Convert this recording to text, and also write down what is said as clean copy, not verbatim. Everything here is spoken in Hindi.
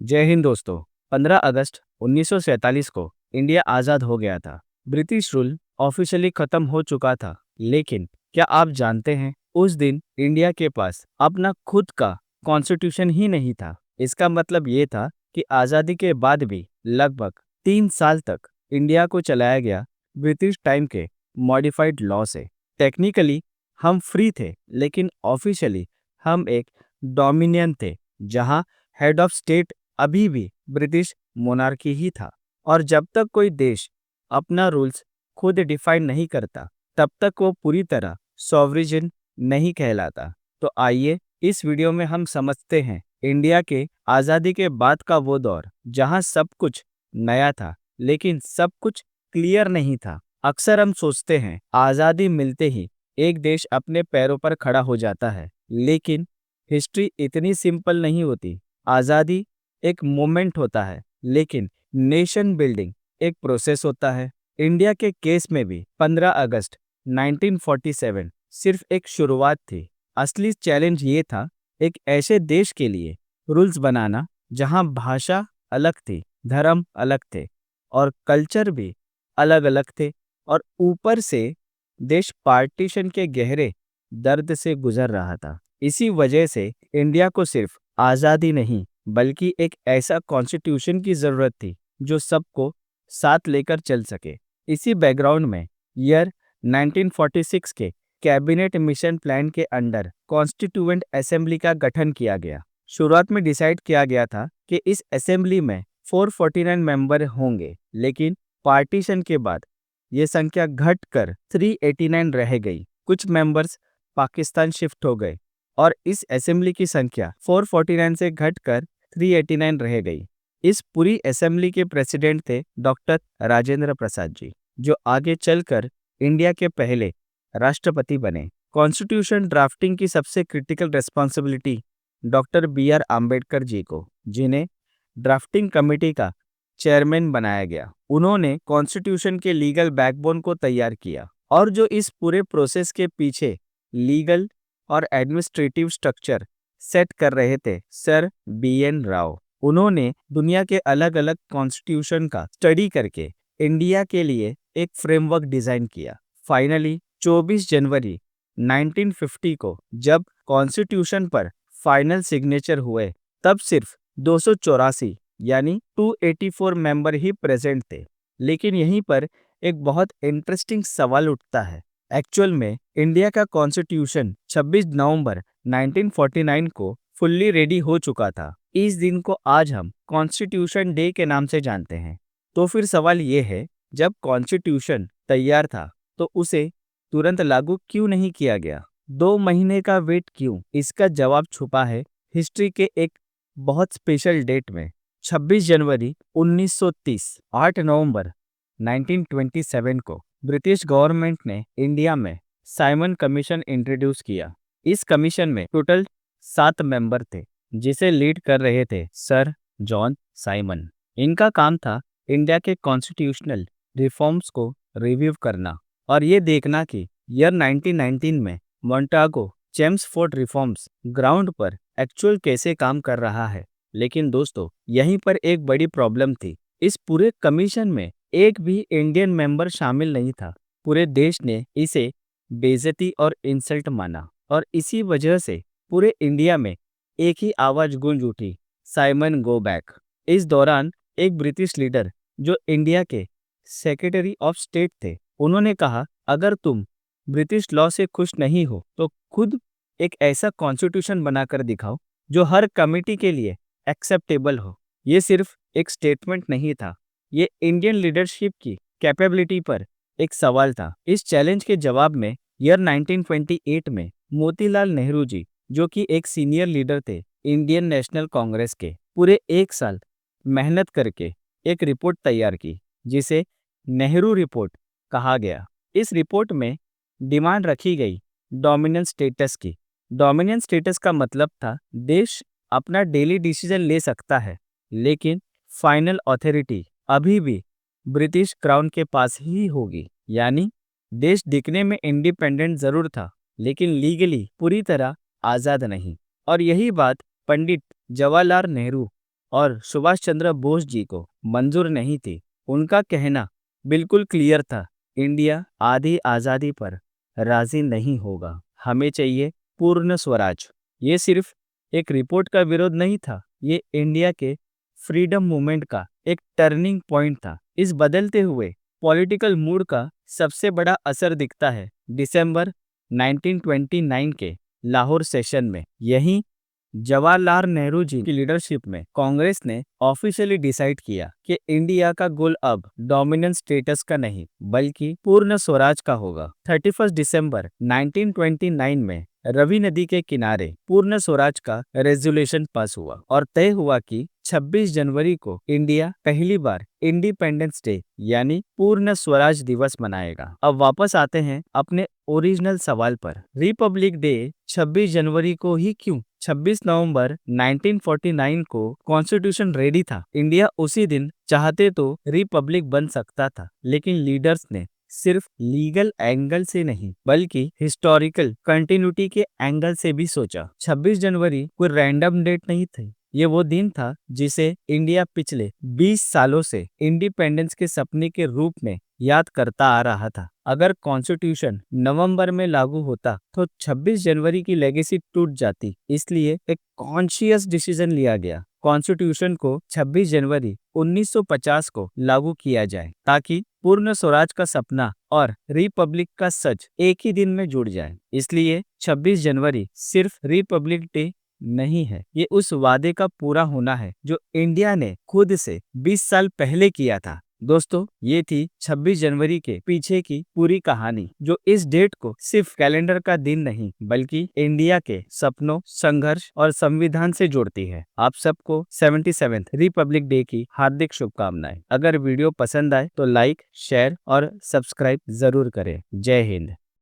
जय हिंद दोस्तों। 15 अगस्त 1947 को इंडिया आज़ाद हो गया था। ब्रिटिश रूल ऑफिशियली खत्म हो चुका था। लेकिन क्या आप जानते हैं, उस दिन इंडिया के पास अपना खुद का कॉन्स्टिट्यूशन ही नहीं था। इसका मतलब ये था कि आज़ादी के बाद भी लगभग 3 साल तक इंडिया को चलाया गया ब्रिटिश टाइम के मॉडिफाइड लॉ से। टेक्निकली हम फ्री थे, लेकिन ऑफिशियली हम एक डोमिनियन थे, जहां हेड ऑफ स्टेट अभी भी ब्रिटिश मोनार्की ही था। और जब तक कोई देश अपना रूल्स खुद डिफाइन नहीं करता, तब तक वो पूरी तरह सॉवरिजन नहीं कहलाता। तो आइए इस वीडियो में हम समझते हैं इंडिया के आज़ादी के बाद का वो दौर, जहां सब कुछ नया था लेकिन सब कुछ क्लियर नहीं था। अक्सर हम सोचते हैं आज़ादी मिलते ही एक देश अपने पैरों पर खड़ा हो जाता है, लेकिन हिस्ट्री इतनी सिंपल नहीं होती। आज़ादी एक मोमेंट होता है, लेकिन नेशन बिल्डिंग एक प्रोसेस होता है। इंडिया के केस में भी 15 अगस्त 1947 सिर्फ एक शुरुआत थी। असली चैलेंज ये था एक ऐसे देश के लिए रूल्स बनाना जहां भाषा अलग थी, धर्म अलग थे और कल्चर भी अलग अलग थे। और ऊपर से देश पार्टीशन के गहरे दर्द से गुजर रहा था। इसी वजह से इंडिया को सिर्फ आज़ादी नहीं, बल्कि एक ऐसा कॉन्स्टिट्यूशन की ज़रूरत थी जो सबको साथ लेकर चल सके। इसी बैकग्राउंड में ईयर 1946 के कैबिनेट मिशन प्लान के अंडर कॉन्स्टिट्यूएंट असेंबली का गठन किया गया। शुरुआत में डिसाइड किया गया था कि इस असेंबली में 449 मेंबर होंगे, लेकिन पार्टीशन के बाद ये संख्या घटकर 389 रह गई। कुछ मेंबर्स पाकिस्तान शिफ्ट हो गए और इस असेंबली की संख्या 449 से घटकर 389 रह गई। इस पूरी असेंबली के प्रेसिडेंट थे डॉक्टर राजेंद्र प्रसाद जी, जो आगे चलकर इंडिया के पहले राष्ट्रपति बने। कॉन्स्टिट्यूशन ड्राफ्टिंग की सबसे critical responsibility doctor B R. Ambedkar ji को, जिन्हें ड्राफ्टिंग कमेटी का चेयरमैन बनाया गया। उन्होंने कॉन्स्टिट्यूशन के लीगल बैकबोन को तैयार किया, और जो इस पूरे प्रोसेस के पीछे लीगल और एडमिनिस्ट्रेटिव स्ट्रक्चर सेट कर रहे थे, सर बी.एन. राव। उन्होंने दुनिया के अलग अलग कॉन्स्टिट्यूशन का स्टडी करके इंडिया के लिए एक फ्रेमवर्क डिजाइन किया। फाइनली 24 जनवरी 1950 को जब कॉन्स्टिट्यूशन पर फाइनल सिग्नेचर हुए, तब सिर्फ 284 यानी 284 मेंबर ही प्रेजेंट थे। लेकिन यहीं पर एक बहुत इंटरेस्टिंग सवाल उठता है। एक्चुअल में इंडिया का कॉन्स्टिट्यूशन 26 नवंबर 1949 को फुल्ली रेडी हो चुका था। इस दिन को आज हम कॉन्स्टिट्यूशन डे के नाम से जानते हैं। तो फिर सवाल ये है, जब कॉन्स्टिट्यूशन तैयार था तो उसे तुरंत लागू क्यों नहीं किया गया? 2 महीने का वेट क्यों? इसका जवाब छुपा है हिस्ट्री के एक बहुत स्पेशल डेट में। 26 जनवरी 1930, 8 नवंबर 1927 को ब्रिटिश गवर्नमेंट ने इंडिया में साइमन कमीशन इंट्रोड्यूस किया। इस कमीशन में टोटल 7 मेंबर थे, जिसे लीड कर रहे थे सर जॉन साइमन। इनका काम था इंडिया के कॉन्स्टिट्यूशनल रिफॉर्म्स को रिव्यू करना और ये देखना कि ईयर 1919 में मोंटागो चेम्सफोर्ड रिफॉर्म्स ग्राउंड पर एक्चुअल कैसे काम कर रहा है। लेकिन दोस्तों, यहीं पर एक बड़ी प्रॉब्लम थी। इस पूरे कमीशन में एक भी इंडियन मेंबर शामिल नहीं था। पूरे देश ने इसे बेइज्जती और इंसल्ट माना, और इसी वजह से पूरे इंडिया में एक ही आवाज गूंज उठी, साइमन गो बैक। इस दौरान एक ब्रिटिश लीडर जो इंडिया के सेक्रेटरी ऑफ स्टेट थे, उन्होंने कहा, अगर तुम ब्रिटिश लॉ से खुश नहीं हो तो खुद एक ऐसा कॉन्स्टिट्यूशन बनाकर दिखाओ जो हर कमिटी के लिए एक्सेप्टेबल हो। ये सिर्फ एक स्टेटमेंट नहीं था, ये इंडियन लीडरशिप की कैपेबिलिटी पर एक सवाल था। इस चैलेंज के जवाब में ईयर 1928 में मोतीलाल नेहरू जी, जो कि एक सीनियर लीडर थे इंडियन नेशनल कांग्रेस के, पूरे 1 साल मेहनत करके एक रिपोर्ट तैयार की, जिसे नेहरू रिपोर्ट कहा गया। इस रिपोर्ट में डिमांड रखी गई डोमिनेंस स्टेटस की। डोमिनेंस स्टेटस का मतलब था देश अपना डेली डिसीजन ले सकता है, लेकिन फाइनल अथॉरिटी अभी भी ब्रिटिश क्राउन के पास ही होगी। यानी देश दिखने में इंडिपेंडेंट जरूर था, लेकिन लीगली पूरी तरह आज़ाद नहीं। और यही बात पंडित जवाहरलाल नेहरू और सुभाष चंद्र बोस जी को मंजूर नहीं थी। उनका कहना बिल्कुल क्लियर था, इंडिया आधी आज़ादी पर राजी नहीं होगा, हमें चाहिए पूर्ण स्वराज। ये सिर्फ एक रिपोर्ट का विरोध नहीं था, ये इंडिया के फ्रीडम मूवमेंट का एक टर्निंग पॉइंट था। इस बदलते हुए पॉलिटिकल मूड का सबसे बड़ा असर दिखता है दिसंबर 1929 के लाहौर सेशन में। यहीं जवाहरलाल नेहरू जी की लीडरशिप में कांग्रेस ने ऑफिशियली डिसाइड किया कि इंडिया का गोल अब डोमिनेंस स्टेटस का नहीं बल्कि पूर्ण स्वराज का होगा। 31 दिसंबर 1929 में रवि नदी के किनारे पूर्ण स्वराज का रेजोल्यूशन पास हुआ और तय हुआ कि 26 जनवरी को इंडिया पहली बार इंडिपेंडेंस डे यानी पूर्ण स्वराज दिवस मनाएगा। अब वापस आते हैं अपने ओरिजिनल सवाल पर, रिपब्लिक डे 26 जनवरी को ही क्यों? 26 नवंबर 1949 को कॉन्स्टिट्यूशन रेडी था। इंडिया उसी दिन चाहते तो रिपब्लिक बन सकता था, लेकिन लीडर्स ने सिर्फ लीगल एंगल से नहीं बल्कि हिस्टोरिकल कंटिन्यूटी के एंगल से भी सोचा। 26 जनवरी कोई रैंडम डेट नहीं थी, ये वो दिन था जिसे इंडिया पिछले 20 सालों से इंडिपेंडेंस के सपने के रूप में याद करता आ रहा था। अगर कॉन्स्टिट्यूशन नवंबर में लागू होता तो 26 जनवरी की लेगेसी टूट जाती, इसलिए एक कॉन्शियस डिसीजन लिया गया। कॉन्स्टिट्यूशन को 26 जनवरी 1950 को लागू किया जाए ताकि पूर्ण स्वराज का सपना और रिपब्लिक का सच एक ही दिन में जुड़ जाए। इसलिए 26 जनवरी सिर्फ रिपब्लिक डे नहीं है, ये उस वादे का पूरा होना है जो इंडिया ने खुद से 20 साल पहले किया था। दोस्तों, ये थी 26 जनवरी के पीछे की पूरी कहानी, जो इस डेट को सिर्फ कैलेंडर का दिन नहीं बल्कि इंडिया के सपनों, संघर्ष और संविधान से जोड़ती है। आप सबको 77th रिपब्लिक डे की हार्दिक शुभकामनाएं। अगर वीडियो पसंद आए तो लाइक, शेयर और सब्सक्राइब जरूर करें। जय हिंद।